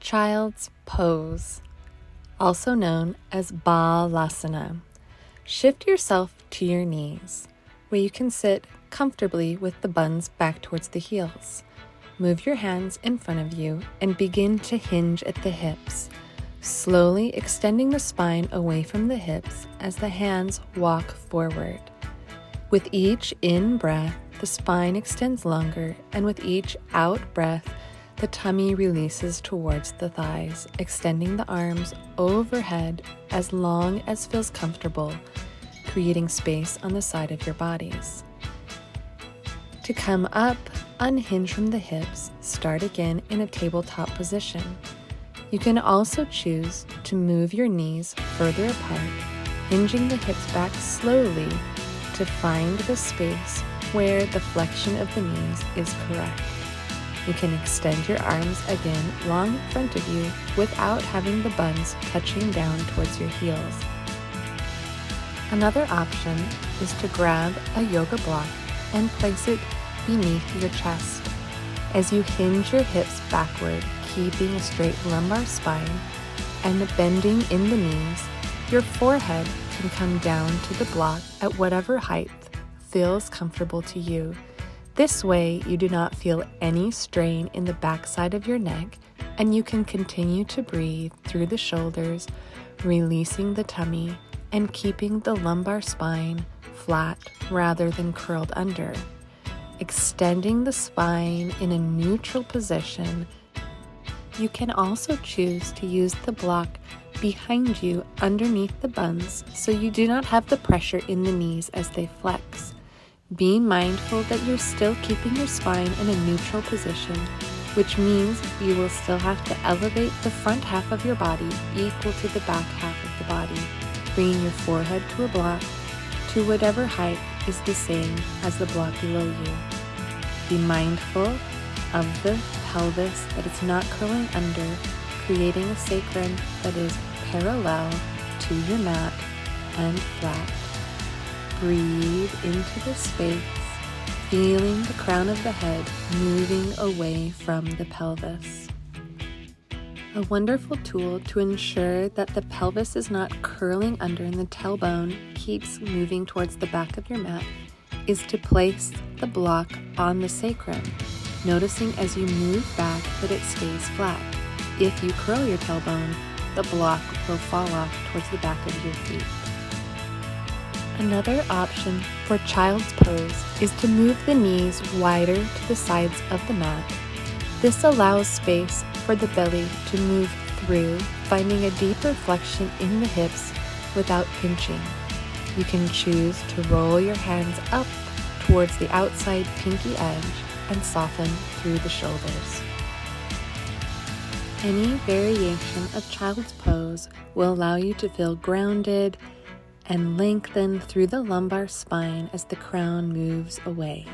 Child's pose, also known as Balasana. Shift yourself to your knees, where you can sit comfortably with the buns back towards the heels. Move your hands in front of you and begin to hinge at the hips, slowly extending the spine away from the hips as the hands walk forward. With each in-breath, the spine extends longer, and with each out-breath, the tummy releases towards the thighs, extending the arms overhead as long as feels comfortable, creating space on the side of your bodies. To come up, unhinge from the hips, start again in a tabletop position. You can also choose to move your knees further apart, hinging the hips back slowly to find the space where the flexion of the knees is correct. You can extend your arms again long in front of you without having the buns touching down towards your heels. Another option is to grab a yoga block and place it beneath your chest. As you hinge your hips backward, keeping a straight lumbar spine and bending in the knees, your forehead can come down to the block at whatever height feels comfortable to you. This way, you do not feel any strain in the backside of your neck, and you can continue to breathe through the shoulders, releasing the tummy and keeping the lumbar spine flat rather than curled under. Extending the spine in a neutral position, you can also choose to use the block behind you underneath the buns so you do not have the pressure in the knees as they flex. Be mindful that you're still keeping your spine in a neutral position, which means you will still have to elevate the front half of your body equal to the back half of the body, bringing your forehead to a block to whatever height is the same as the block below you. Be mindful of the pelvis that it's not curling under, creating a sacrum that is parallel to your mat and flat. Breathe into the space, feeling the crown of the head moving away from the pelvis. A wonderful tool to ensure that the pelvis is not curling under and the tailbone keeps moving towards the back of your mat is to place the block on the sacrum, noticing as you move back that it stays flat. If you curl your tailbone, the block will fall off towards the back of your feet. Another option for child's pose is to move the knees wider to the sides of the mat. This allows space for the belly to move through, finding a deeper flexion in the hips without pinching. You can choose to roll your hands up towards the outside pinky edge and soften through the shoulders. Any variation of child's pose will allow you to feel grounded and lengthen through the lumbar spine as the crown moves away.